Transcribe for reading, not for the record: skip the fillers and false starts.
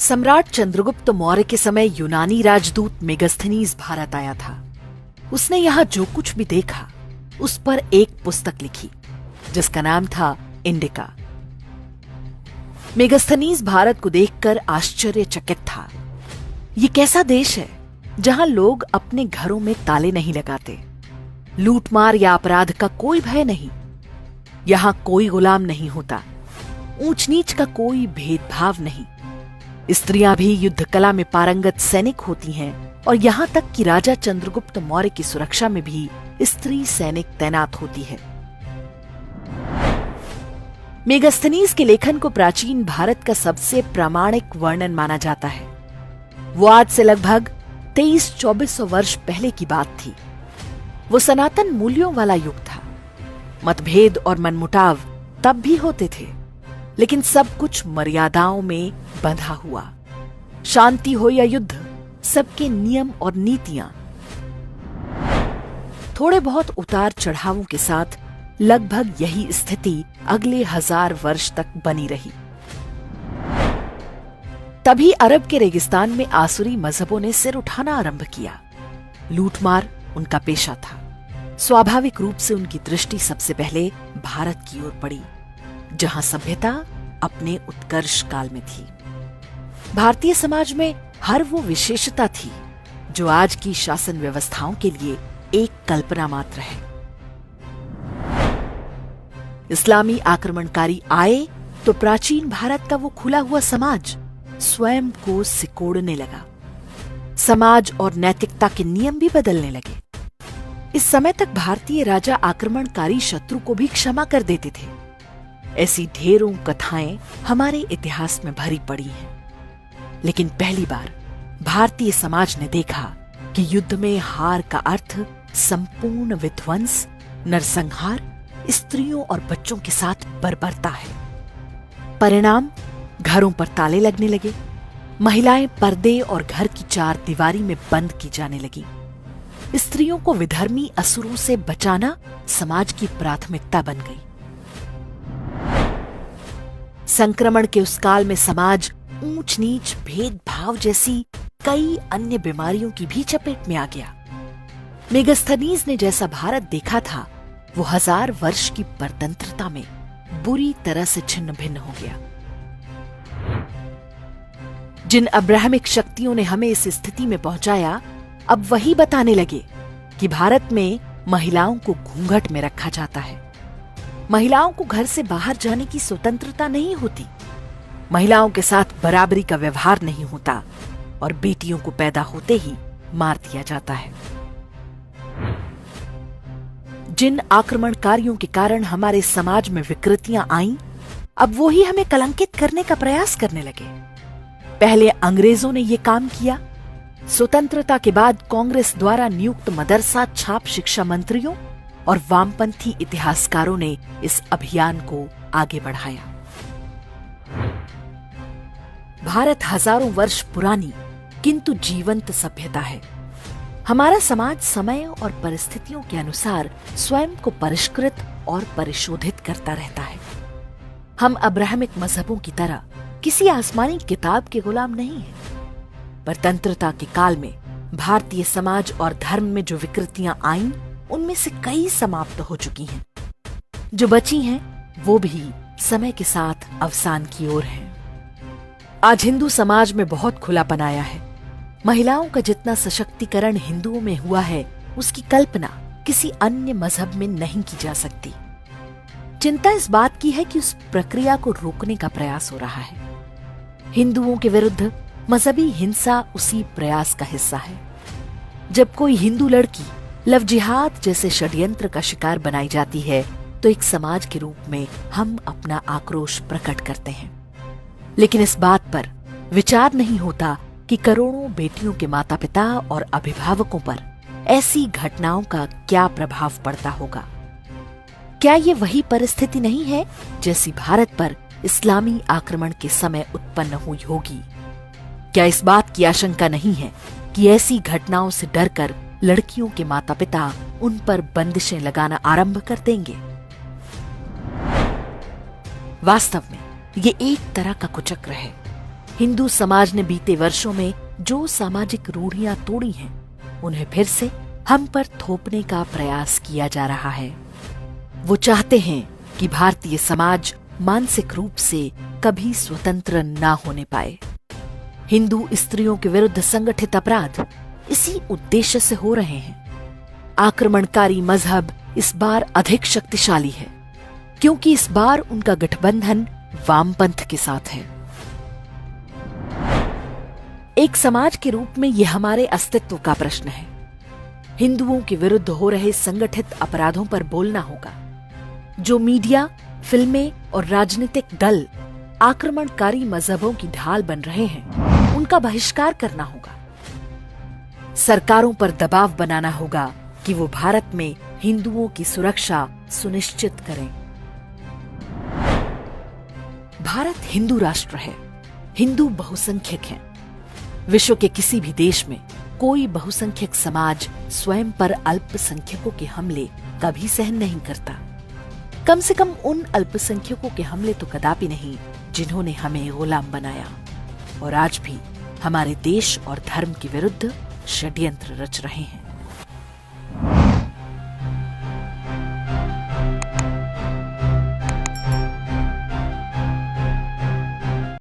सम्राट चंद्रगुप्त मौर्य के समय यूनानी राजदूत मेगास्थनीज भारत आया था। उसने यहां जो कुछ भी देखा उस पर एक पुस्तक लिखी जिसका नाम था इंडिका। मेगास्थनीज भारत को देखकर आश्चर्यचकित था। ये कैसा देश है जहां लोग अपने घरों में ताले नहीं लगाते, लूटमार या अपराध का कोई भय नहीं, यहां कोई गुलाम नहीं होता, ऊंच नीच का कोई भेदभाव नहीं, स्त्रियां भी युद्ध कला में पारंगत सैनिक होती हैं और यहां तक कि राजा चंद्रगुप्त मौर्य की सुरक्षा में भी स्त्री सैनिक तैनात होती है। मेगास्थनीज के लेखन को प्राचीन भारत का सबसे प्रामाणिक वर्णन माना जाता है। वो आज से लगभग 2300-2400 वर्ष पहले की बात थी। वो सनातन मूल्यों वाला युग था। मतभेद और मनमुटाव तब भी होते थे, लेकिन सब कुछ मर्यादाओं में बंधा हुआ। शांति हो या युद्ध, सबके नियम और नीतियां थोड़े बहुत उतार चढ़ावों के साथ लगभग यही स्थिति अगले 1000 वर्ष तक बनी रही। तभी अरब के रेगिस्तान में आसुरी मजहबों ने सिर उठाना आरंभ किया। लूटमार उनका पेशा था। स्वाभाविक रूप से उनकी दृष्टि सबसे पहले भारत की ओर पड़ी, जहां सभ्यता अपने उत्कर्ष काल में थी। भारतीय समाज में हर वो विशेषता थी जो आज की शासन व्यवस्थाओं के लिए एक कल्पना मात्र है। इस्लामी आक्रमणकारी आए तो प्राचीन भारत का वो खुला हुआ समाज स्वयं को सिकोड़ने लगा। समाज और नैतिकता के नियम भी बदलने लगे। इस समय तक भारतीय राजा आक्रमणकारी शत्रु को भी क्षमा कर देते थे। ऐसी ढेरों कथाएं हमारे इतिहास में भरी पड़ी हैं। लेकिन पहली बार भारतीय समाज ने देखा कि युद्ध में हार का अर्थ संपूर्ण विध्वंस, नरसंहार, स्त्रियों और बच्चों के साथ बर्बरता है। परिणाम, घरों पर ताले लगने लगे, महिलाएं पर्दे और घर की चार दीवारी में बंद की जाने लगी। स्त्रियों को विधर्मी असुरों से बचाना समाज की प्राथमिकता बन गई। संक्रमण के उस काल में समाज ऊंच नीच, भेदभाव जैसी कई अन्य बीमारियों की भी चपेट में आ गया। मेगास्थनीज ने जैसा भारत देखा था वो 1000 वर्ष की परतंत्रता में बुरी तरह से छिन्न भिन्न हो गया। जिन अब्राहमिक शक्तियों ने हमें इस स्थिति में पहुंचाया, अब वही बताने लगे कि भारत में महिलाओं को घूंघट में रखा जाता है। महिलाओं को घर से बाहर जाने की स्वतंत्रता नहीं होती, महिलाओं के साथ बराबरी का व्यवहार नहीं होता और बेटियों को पैदा होते ही मार दिया जाता है। जिन आक्रमणकारियों के कारण हमारे समाज में विकृतियां आईं, अब वो ही हमें कलंकित करने का प्रयास करने लगे। पहले अंग्रेजों ने यह काम किया। स्वतंत्रता के बाद कांग्रेस द्वारा नियुक्त मदरसा छाप शिक्षा मंत्रियों और वामपंथी इतिहासकारों ने इस अभियान को आगे बढ़ाया। भारत हजारों वर्ष पुरानी किंतु जीवंत सभ्यता है। हमारा समाज समय और परिस्थितियों के अनुसार स्वयं को परिष्कृत और परिशोधित करता रहता है। हम अब्राहमिक मजहबों की तरह किसी आसमानी किताब के गुलाम नहीं हैं। परतंत्रता के काल में भारतीय समाज और धर्म में जो विकृतियां आईं, उनमें से कई समाप्त हो चुकी हैं। जो बची हैं, वो भी समय के साथ अवसान की ओर हैं। आज हिंदू समाज में बहुत खुलापन आया है। महिलाओं का जितना सशक्तिकरण हिंदुओं में हुआ है, उसकी कल्पना किसी अन्य मजहब में नहीं की जा सकती। चिंता इस बात की है कि उस प्रक्रिया को रोकने का प्रयास हो रहा है। हिंदुओं के विरुद्ध मजहबी हिंसा उसी प्रयास का हिस्सा है। जब कोई हिंदू लड़की लव जिहाद जैसे षड्यंत्र का शिकार बनाई जाती है, तो एक समाज के रूप में हम अपना आक्रोश प्रकट करते हैं। लेकिन इस बात पर विचार नहीं होता कि करोड़ों बेटियों के माता पिता और अभिभावकों पर ऐसी घटनाओं का क्या प्रभाव पड़ता होगा। क्या ये वही परिस्थिति नहीं है जैसी भारत पर इस्लामी आक्रमण के समय उत्पन्न हुई होगी? क्या इस बात की आशंका नहीं है कि ऐसी घटनाओं से डरकर लड़कियों के माता पिता उन पर बंदिशें लगाना आरंभ कर देंगे? वास्तव में ये एक तरह का कुचक्र है। हिंदू समाज ने बीते वर्षों में जो सामाजिक रूढ़ियां तोड़ी हैं, उन्हें फिर से हम पर थोपने का प्रयास किया जा रहा है। वो चाहते हैं कि भारतीय समाज मानसिक रूप से कभी स्वतंत्र ना होने पाए। हिंदू स्त्रियों के विरुद्ध संगठित अपराध इसी उद्देश्य से हो रहे हैं। आक्रमणकारी मजहब इस बार अधिक शक्तिशाली है, क्योंकि इस बार उनका गठबंधन वामपंथ के साथ है। एक समाज के रूप में यह हमारे अस्तित्व का प्रश्न है। हिंदुओं के विरुद्ध हो रहे संगठित अपराधों पर बोलना होगा। जो मीडिया, फिल्में और राजनीतिक दल आक्रमणकारी मजहबों की ढाल बन रहे हैं, उनका बहिष्कार करना होगा। सरकारों पर दबाव बनाना होगा कि वो भारत में हिंदुओं की सुरक्षा सुनिश्चित करें। भारत हिंदू राष्ट्र है, हिंदू बहुसंख्यक हैं। विश्व के किसी भी देश में कोई बहुसंख्यक समाज स्वयं पर अल्पसंख्यकों के हमले कभी सहन नहीं करता। कम से कम उन अल्पसंख्यकों के हमले तो कदापि नहीं जिन्होंने हमें गुलाम बनाया और आज भी हमारे देश और धर्म के विरुद्ध षड्यंत्र रच रहे हैं।